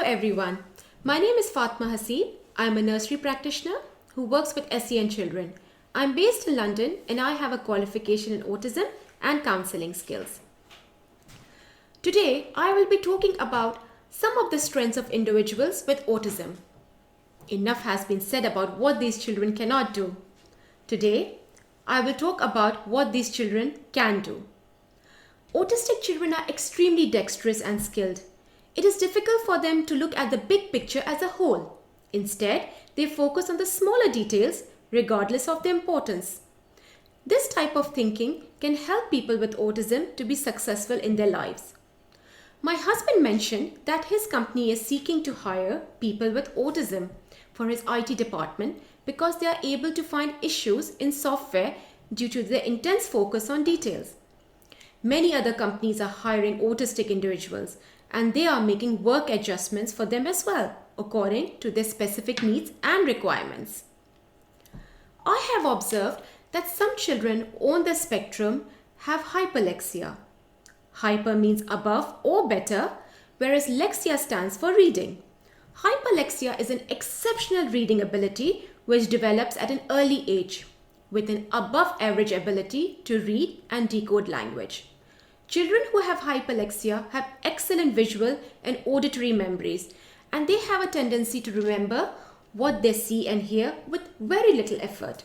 everyone. My name is Fatma Hasib. I'm a nursery practitioner who works with SEN children. I'm based in London and I have a qualification in autism and counseling skills. Today, I will be talking about some of the strengths of individuals with autism. Enough has been said about what these children cannot do. Today, I will talk about what these children can do. Autistic children are extremely dexterous and skilled. It is difficult for them to look at the big picture as a whole. Instead, they focus on the smaller details regardless of their importance. This type of thinking can help people with autism to be successful in their lives. My husband mentioned that his company is seeking to hire people with autism for his IT department because they are able to find issues in software due to their intense focus on details. Many other companies are hiring autistic individuals and they are making work adjustments for them as well, according to their specific needs and requirements. I have observed that some children on the spectrum have hyperlexia. Hyper means above or better, whereas lexia stands for reading. Hyperlexia is an exceptional reading ability which develops at an early age, with an above average ability to read and decode language. Children who have hyperlexia have excellent visual and auditory memories, and they have a tendency to remember what they see and hear with very little effort.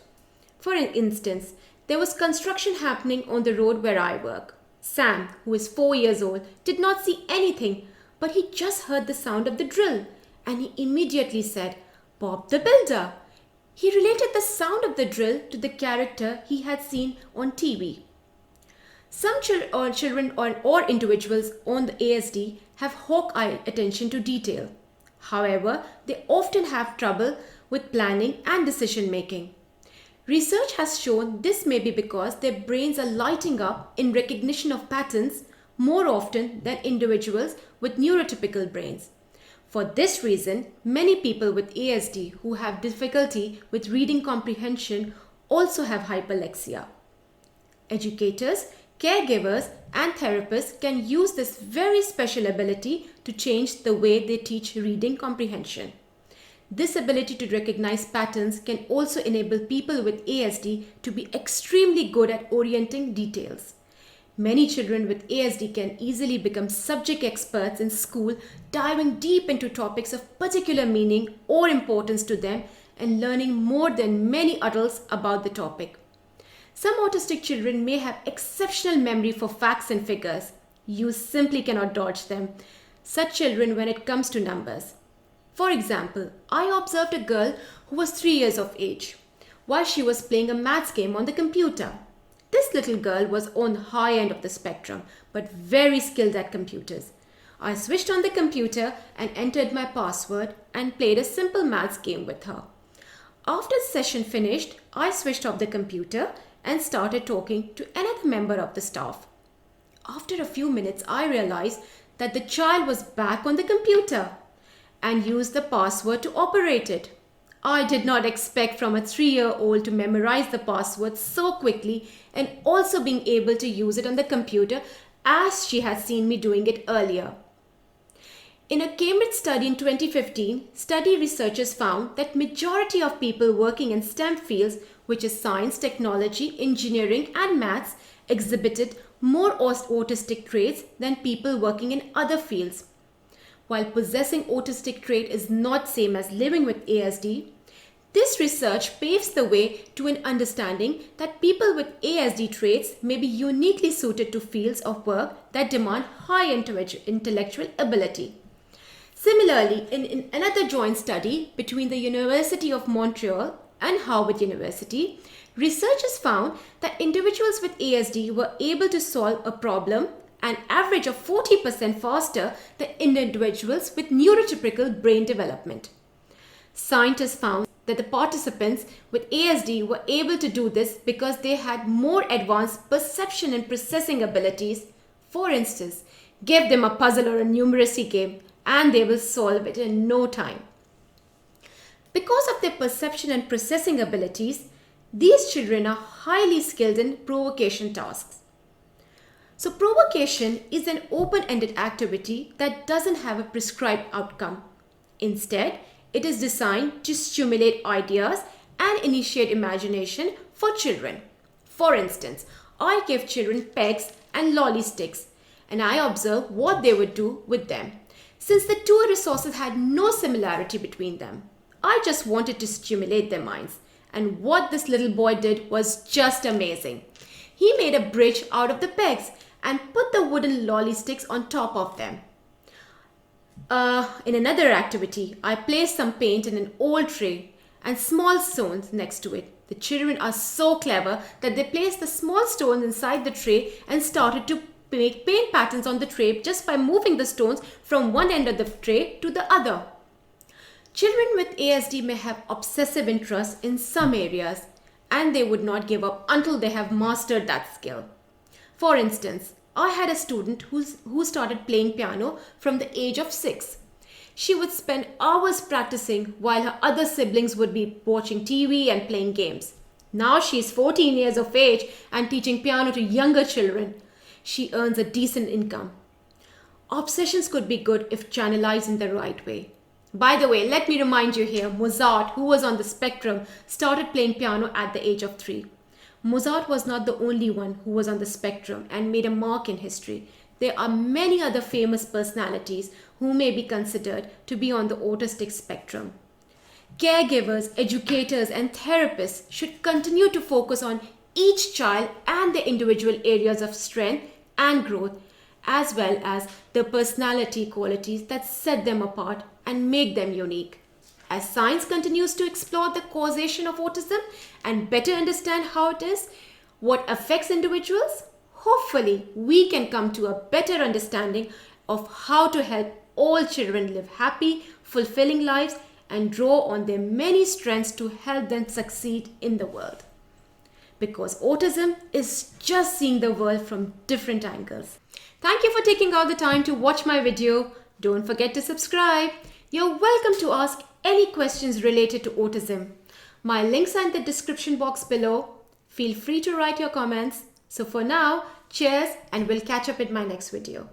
For instance, there was construction happening on the road where I work. Sam, who is 4 years old, did not see anything, but he just heard the sound of the drill, and he immediately said, "Bob the Builder." He related the sound of the drill to the character he had seen on TV. Some children or individuals on the ASD have hawk-eye attention to detail. However, they often have trouble with planning and decision making. Research has shown this may be because their brains are lighting up in recognition of patterns more often than individuals with neurotypical brains. For this reason, many people with ASD who have difficulty with reading comprehension also have hyperlexia. Educators, caregivers, and therapists can use this very special ability to change the way they teach reading comprehension. This ability to recognize patterns can also enable people with ASD to be extremely good at orienting details. Many children with ASD can easily become subject experts in school, diving deep into topics of particular meaning or importance to them and learning more than many adults about the topic. Some autistic children may have exceptional memory for facts and figures. You simply cannot dodge them. Such children when it comes to numbers. For example, I observed a girl who was 3 years of age while she was playing a maths game on the computer. This little girl was on the high end of the spectrum, but very skilled at computers. I switched on the computer and entered my password and played a simple maths game with her. After the session finished, I switched off the computer and started talking to another member of the staff. After a few minutes, I realized that the child was back on the computer and used the password to operate it. I did not expect from a 3-year-old to memorize the password so quickly and also being able to use it on the computer as she had seen me doing it earlier. In a Cambridge study in 2015, study researchers found that majority of people working in STEM fields, which is science, technology, engineering, and maths, exhibited more autistic traits than people working in other fields. While possessing autistic trait is not same as living with ASD, this research paves the way to an understanding that people with ASD traits may be uniquely suited to fields of work that demand high intellectual ability. Similarly, in another joint study between the University of Montreal and Harvard University, researchers found that individuals with ASD were able to solve a problem an average of 40% faster than individuals with neurotypical brain development. Scientists found that the participants with ASD were able to do this because they had more advanced perception and processing abilities. For instance, give them a puzzle or a numeracy game and they will solve it in no time. Because of their perception and processing abilities, these children are highly skilled in provocation tasks. So provocation is an open-ended activity that doesn't have a prescribed outcome. Instead, it is designed to stimulate ideas and initiate imagination for children. For instance, I give children pegs and lolly sticks, and I observe what they would do with them. Since the two resources had no similarity between them, I just wanted to stimulate their minds. And what this little boy did was just amazing. He made a bridge out of the pegs and put the wooden lolly sticks on top of them. In another activity, I placed some paint in an old tray and small stones next to it. The children are so clever that they placed the small stones inside the tray and started to make paint patterns on the tray just by moving the stones from one end of the tray to the other. Children with ASD may have obsessive interest in some areas, and they would not give up until they have mastered that skill. For instance, I had a student who started playing piano from the age of 6. She would spend hours practicing while her other siblings would be watching TV and playing games. Now she is 14 years of age and teaching piano to younger children. She earns a decent income. Obsessions could be good if channelized in the right way. By the way, let me remind you here, Mozart, who was on the spectrum, started playing piano at the age of 3. Mozart was not the only one who was on the spectrum and made a mark in history. There are many other famous personalities who may be considered to be on the autistic spectrum. Caregivers, educators, and therapists should continue to focus on each child and their individual areas of strength and growth, as well as the personality qualities that set them apart and make them unique. As science continues to explore the causation of autism and better understand how it is, what affects individuals, hopefully we can come to a better understanding of how to help all children live happy, fulfilling lives and draw on their many strengths to help them succeed in the world. Because autism is just seeing the world from different angles. Thank you for taking out the time to watch my video. Don't forget to subscribe. You're welcome to ask any questions related to autism. My links are in the description box below. Feel free to write your comments. So for now, cheers and we'll catch up in my next video.